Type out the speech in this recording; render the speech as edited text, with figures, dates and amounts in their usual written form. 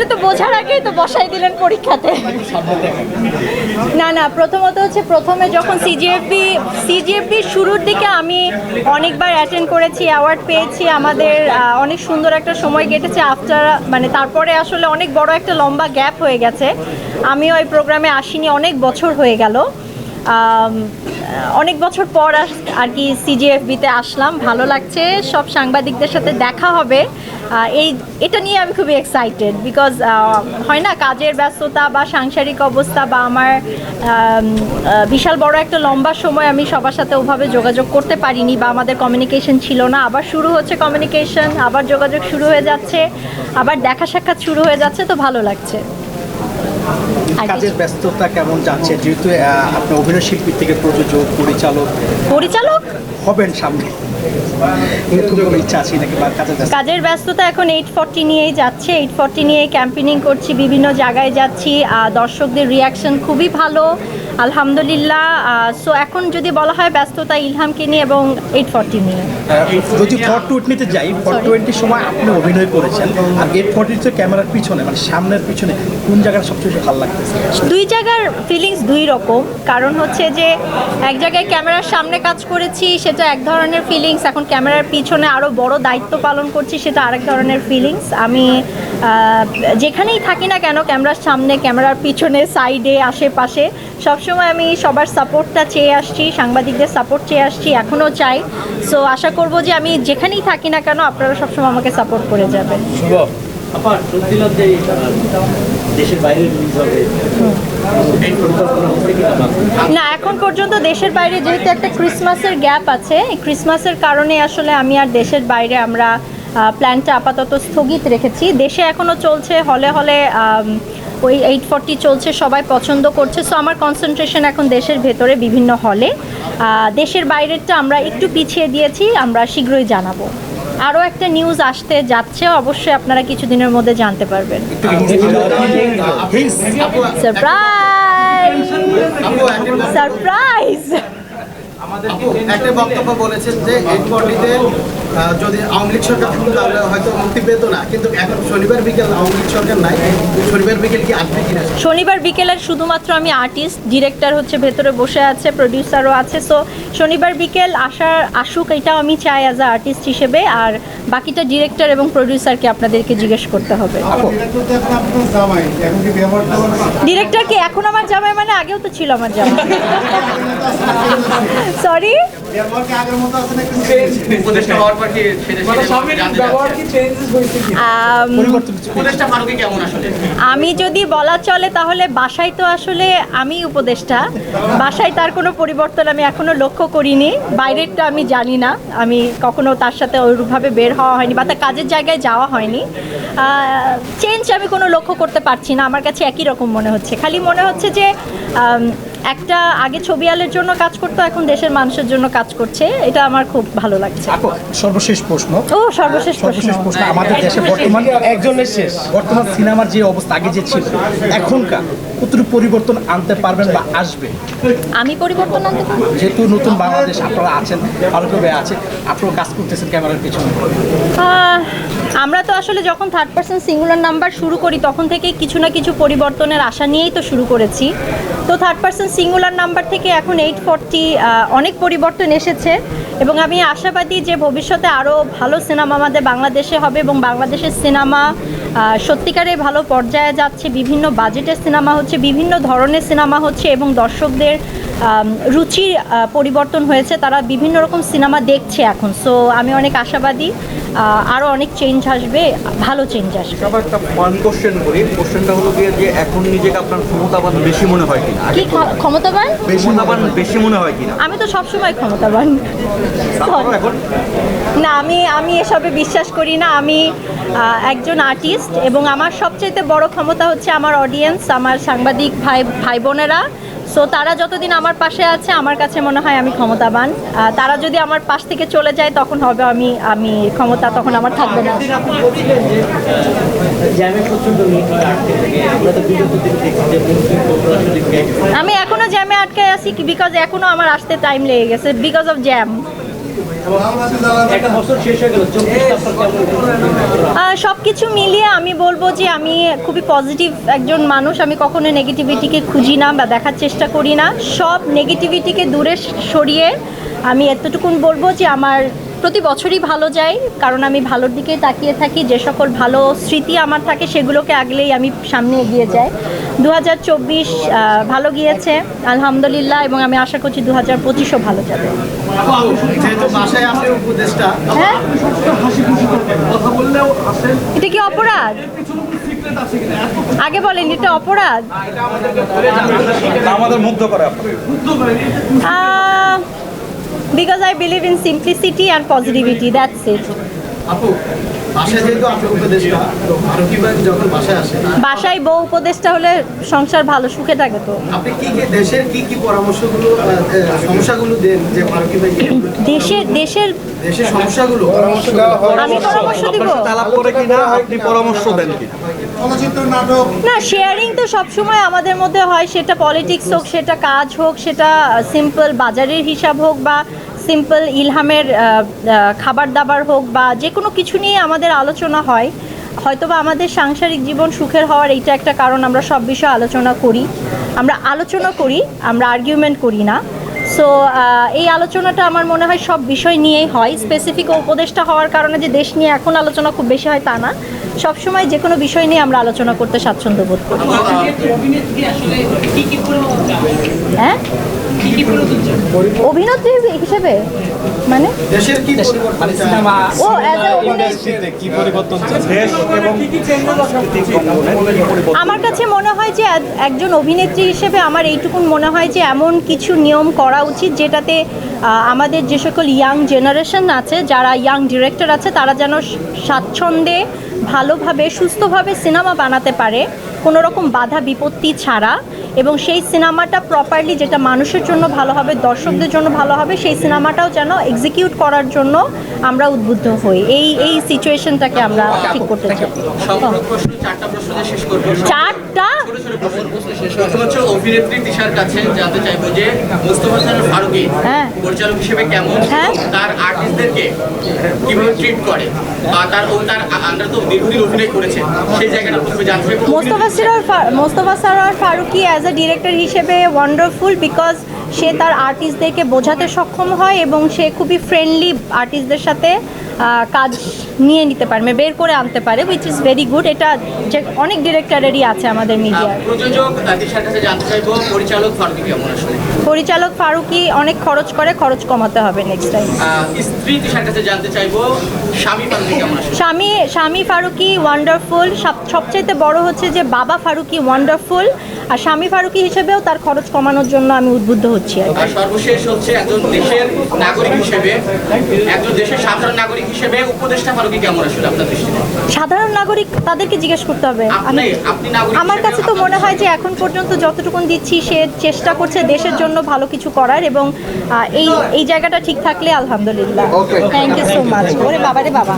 সেটা তো বোঝার আগেই তো বসাই দিলেন পরীক্ষাতে। না প্রথমত হচ্ছে প্রথমে যখন সিজিএফবি শুরুর দিকে আমি অনেকবার অ্যাটেন্ড করেছি, অ্যাওয়ার্ড পেয়েছি, আমাদের অনেক সুন্দর একটা সময় কেটেছে। আফটার মানে তারপরে আসলে অনেক বড় একটা লম্বা গ্যাপ হয়ে গেছে, আমিও এই প্রোগ্রামে আসিনি, অনেক বছর হয়ে গেল। অনেক বছর পর আর কি সিজিএফবিতে আসলাম, ভালো লাগছে, সব সাংবাদিকদের সাথে দেখা হবে, এটা নিয়ে আমি খুবই এক্সাইটেড। বিকজ হয় না, কাজের ব্যস্ততা বা সাংসারিক অবস্থা বা আমার বিশাল বড় একটা লম্বা সময় আমি সবার সাথে ওভাবে যোগাযোগ করতে পারিনি বা আমাদের কমিউনিকেশন ছিল না। আবার শুরু হচ্ছে কমিউনিকেশন, আবার যোগাযোগ শুরু হয়ে যাচ্ছে, আবার দেখা সাক্ষাৎ শুরু হয়ে যাচ্ছে, তো ভালো লাগছে। কাজের ব্যস্ততা কেমন যাচ্ছে, যেহেতু আপনি অভিনয় শিল্পী থেকে প্রযোজক পরিচালক হবেন সামনে, ইচ্ছা আছে নাকি? কাজের ব্যস্ততা এখন 840 নিয়েই যাচ্ছে, 840 নিয়েই ক্যাম্পেইনিং করছি, বিভিন্ন জায়গায় যাচ্ছি, দর্শকদের রিয়াকশন খুবই ভালো আলহামদুলিল্লাহ। সো এখন যদি বলা হয় ব্যস্ততা ইলহামকে নিয়ে এবং 840 নিয়ে। যদি 420 যাই, 420 সময় আপনি অভিনয় করেছেন, আর 840 ক্যামেরার পিছনে মানে সামনের পিছনে কোন জায়গাটা সবচেয়ে ভালো লাগতেছে? দুই জায়গার ফিলিংস দুই রকম। কারণ হচ্ছে যে এক জায়গায় ক্যামেরার সামনে কাজ করেছি, সেটা এক ধরনের ফিলিংস, এখন ক্যামেরার পিছনে আরও বড় দায়িত্ব পালন করছি, সেটা আরেক ধরনের ফিলিংস। আমি যেখানেই থাকি না কেন, ক্যামেরার সামনে, ক্যামেরার পিছনে, সাইডে, আশেপাশে, সবসময় আমি সবার সাপোর্টটা চেয়ে আসছি, সাংবাদিকদের সাপোর্ট চেয়ে আসছি, এখনও চাই। সো আশা করব যে আমি যেখানেই থাকি না কেন আপনারা সবসময় আমাকে সাপোর্ট করে যাবেন। না, এখন পর্যন্ত দেশের বাইরে, যেহেতু একটা ক্রিসমাসের গ্যাপ আছে, ক্রিসমাসের কারণে আসলে আমি আর দেশের বাইরে আমরা প্ল্যানটা আপাতত স্থগিত রেখেছি। দেশে এখনও চলছে, হলে ওই 840 চলছে, সবাই পছন্দ করছে। সো আমার কনসেন্ট্রেশন এখন দেশের ভেতরে বিভিন্ন হলে, দেশের বাইরেরটা আমরা একটু পিছিয়ে দিয়েছি, আমরা শীঘ্রই জানাবো। আরও একটা নিউজ আসতে যাচ্ছে, অবশ্যই আপনারা কিছুদিনের মধ্যে জানতে পারবেন। সারপ্রাইজ। একটা বক্তব্য বলেছেন যে 840-তে যদি আওয়ামী লীগ সরকার থাকতো তাহলে হয়তো মুক্তি পেত না, কিন্তু এখন শনিবার বিকেল আওয়ামী লীগ সরকার নাই, শনিবার বিকেল কি আসবে কিনা? শনিবার বিকেলের শুধুমাত্র আমি আর্টিস্ট, ডিরেক্টর হচ্ছে ভেতরে বসে আছে, প্রডিউসারও আছে। সো শনিবার বিকেল আসুক, এটাও আমি চাই অ্যাজ আ আর্টিস্ট হিসেবে। আর বাকিটা ডিরেক্টর এবং প্রডিউসারকে আপনাদেরকে জিজ্ঞেস করতে হবে। ডিরেক্টর কি এখন আমার জামাই? মানে আগেও তো ছিল আমার জামাই। সরি, আমি যদি বলা চলে তাহলে বাসায় তো আসলে আমি উপদেষ্টা, বাসায় তার কোনো পরিবর্তন আমি এখনো লক্ষ্য করিনি। বাইরেরটা আমি জানি না, আমি কখনো তার সাথে ওইভাবে বের হওয়া হয়নি বা তার কাজের জায়গায় যাওয়া হয়নি। চেঞ্জ আমি কোনো লক্ষ্য করতে পারছি না, আমার কাছে একই রকম মনে হচ্ছে। খালি মনে হচ্ছে যে একটা আগে ছবি আলের জন্য কাজ করতো, এখন দেশের মানুষের জন্য কাজ করছে, এটা আমার খুব ভালো লাগছে। সর্বশেষ প্রশ্ন। সর্বশেষ প্রশ্ন। আমাদের দেশে বর্তমান সিনেমার যে অবস্থা আগে যে ছিল, এখনকার কতটুকু পরিবর্তন আনতে পারবেন বা আসবে? আমি পরিবর্তন আনতে পারবো, যেহেতু নতুন বাংলাদেশ আপনারা আছেন, আরো কেউ আছে, আপনারা কাজ করতেছেন ক্যামেরার পিছনে। আমরা তো আসলে যখন থার্ড পারসন সিঙ্গুলার নাম্বার শুরু করি তখন থেকেই কিছু না কিছু পরিবর্তনের আশা নিয়েই তো শুরু করেছি। তো থার্ড পারসন সিঙ্গুলার নাম্বার থেকে এখন 840 অনেক পরিবর্তন এসেছে এবং আমি আশাবাদী যে ভবিষ্যতে আরও ভালো সিনেমা আমাদের বাংলাদেশে হবে এবং বাংলাদেশের সিনেমা সত্যিকারে ভালো পর্যায়ে যাচ্ছে। বিভিন্ন বাজেটের সিনেমা হচ্ছে, বিভিন্ন ধরনের সিনেমা হচ্ছে এবং দর্শকদের রুচির পরিবর্তন হয়েছে, তারা বিভিন্ন রকম সিনেমা দেখছে এখন। সো আমি অনেক আশাবাদী আরও অনেক চেঞ্জ আসবে, ভালো চেঞ্জ আসবে। আবার একটা ফান কোশ্চেন করি, কোশ্চেনটা হলো গিয়ে যে এখন নিজেকে আপনার ক্ষমতাবান বেশি মনে হয় কিনা? কি ক্ষমতাবান বেশি মনে হয় কিনা? আমি তো সবসময় ক্ষমতাবান। এখন না, আমি এসবে বিশ্বাস করি না। আমি একজন আর্টিস্ট এবং আমার সবচেয়ে বড় ক্ষমতা হচ্ছে আমার অডিয়েন্স, আমার সাংবাদিক ভাই বোনেরা। সো তারা যতদিন আমার পাশে আছে আমার কাছে মনে হয় আমি ক্ষমতাবান। তারা যদি আমার পাশ থেকে চলে যায় তখন হবে আমি ক্ষমতা তখন আমার থাকবে না। আমি এখনো জ্যামে আটকে আছি বিকজ এখনো আমার আসতে টাইম লেগে গেছে বিকজ অফ জ্যাম। একটা বছর শেষ হয়ে গেল, 24 আপনার কেমন? সব কিছু মিলিয়ে আমি বলবো যে আমি খুবই পজিটিভ একজন মানুষ। আমি কখনো নেগেটিভিটিকে খুঁজি না বা দেখার চেষ্টা করি না। সব নেগেটিভিটিকে দূরে সরিয়ে আমি এতটুকুন বলবো যে আমার প্রতি বছরই ভালো যায়, কারণ আমি ভালোর দিকেই তাকিয়ে থাকি। যে সকল ভালো স্মৃতি আমার থাকে সেগুলোকে আগলেই আমি সামনে এগিয়ে যাই। 2024 ভালো গিয়েছে আলহামদুলিল্লাহ, এবং আমি আশা করছি 2025ও ভালো যাবে। যেহেতু বাসায় আপনি উপদেষ্টা, হ্যাঁ, এটা কি অপরাধ? আগে বলেন, এটা অপরাধ? আমাদের মুগ্ধ করে Because I believe in simplicity and positivity, that's it. আপু বাসায় যেহেতু আপনি উপদেষ্টা, তো ফারুকি ভাই যখন বাসায় আসে, বাসায় বউ উপদেষ্টা হলে সংসার ভালো সুখে থাকে তো। আপনি দেশের কি পরামর্শগুলো, সমস্যাগুলো দেন যে ফারুকি ভাই দেশের দেশের সমস্যাগুলো আমি পরামর্শ দিব আলাপ করে কিনা আপনি পরামর্শ দেন কি? না, শেয়ারিং তো সবসময় আমাদের মধ্যে হয়, সেটা পলিটিক্স হোক, সেটা কাজ হোক, সেটা সিম্পল বাজারের হিসাব হোক, বা সিম্পল ইলহামের খাবার দাবার হোক, বা যে কোনো কিছু নিয়ে আমাদের আলোচনা হয়। হয়তোবা আমাদের সাংসারিক জীবন সুখের হওয়ার এইটা একটা কারণ, আমরা সব বিষয়ে আলোচনা করি, আমরা আর্গুমেন্ট করি না। সো এই আলোচনাটা আমার মনে হয় সব বিষয় নিয়েই হয়। স্পেসিফিক উপদেষ্টা হওয়ার কারণে যে দেশ নিয়ে এখন আলোচনা খুব বেশি হয় তা না, সবসময় যে কোনো বিষয় নিয়ে আমরা আলোচনা করতে স্বাচ্ছন্দ্য বোধ করি। হ্যাঁ, অভিনেত্রী হিসেবে মানে দেশের কি পরিবর্তন চান? ও as a অভিনেত্রী কি পরিবর্তন দেশ এবং আমার কাছে মনে হয় যে একজন অভিনেত্রী হিসেবে আমার এইটুকুন মনে হয় যে এমন কিছু নিয়ম করা উচিত যেটাতে আমাদের যে সকল ইয়াং জেনারেশন আছে, যারা ইয়াং ডিরেক্টর আছে, তারা যেন স্বাচ্ছন্দ্যে ভালোভাবে সুস্থভাবে সিনেমা বানাতে পারে, কোনো রকম বাধা বিপত্তি ছাড়া, এবং সেই সিনেমাটা প্রপারলি যেটা মানুষের জন্য ভালো হবে, দর্শকদের জন্য ভালো হবে, সেই সিনেমাটাও যেন এক্সিকিউট করার জন্য আমরা উদ্বুদ্ধ হই। এই সিচুয়েশনটাকে আমরা ঠিক করতে চাই। চারটা প্রশ্ন দিয়ে শেষ করবো। চারটা প্রথম হচ্ছে অভিনেত্রী তিশার কাছে জানতে চাইবো যে মোস্তফা সরোয়ার ফারুকী হ্যাঁ। পরিচালক হিসেবে কেমন, হ্যাঁ। তার আর্টিস্টদেরকে কিভাবে ট্রিট করে, বা তার আমরা তো দীর্ঘদিন অভিনয় করেছে, সেই জায়গাটা প্রথমে জানতে চাইবো। Mostofa Sarwar Farooki as a director হিসেবে ওয়ান্ডারফুল, বিকজ সে তার আর্টিস্টদেরকে বোঝাতে সক্ষম হয় এবং সে খুবই ফ্রেন্ডলি আর্টিস্টদের সাথে কাজ নিয়ে নিতে পারে, বের করে আনতে পারে, উইচ ইজ ভেরি গুড। এটা যে অনেক ডিরেক্টরেরই আছে আমাদের মিডিয়ার। প্রযোজক তিশার কাছে জানতে চাইবো পরিচালক ফারুকী কেমন আসলে। পরিচালক ফারুকী অনেক খরচ করে, খরচ কমাতে হবে নেক্সট টাইম। স্ত্রী তিশার কাছে জানতে চাইবো স্বামী ফারুকী কেমন আসলে। স্বামী ফারুকী ওয়ান্ডারফুল। সবচাইতে বড় হচ্ছে যে বাবা ফারুকী ওয়ান্ডারফুল, আর স্বামী ফারুকী হিসেবেও তার খরচ কমানোর জন্য আমি উদ্বুদ্ধ হচ্ছি। আর সর্বশেষ হচ্ছে একজন দেশের নাগরিক হিসেবে, একজন দেশের সাধারণ নাগরিক হিসেবে উপদেষ্টা ফারুকী কেমন আসলে আপনার দৃষ্টিতে? সাধারণ নাগরিক তাদেরকে জিজ্ঞেস করতে হবে। আপনি নাগরিক আমার কাছে তো মনে হয় যে এখন পর্যন্ত যতটুকুন দিচ্ছি সে চেষ্টা করছে দেশের জন্য ভালো কিছু করার, এবং এই জায়গাটা ঠিক থাকলে আলহামদুলিল্লাহ। Thank you so much. ওরে বাবা রে বাবা।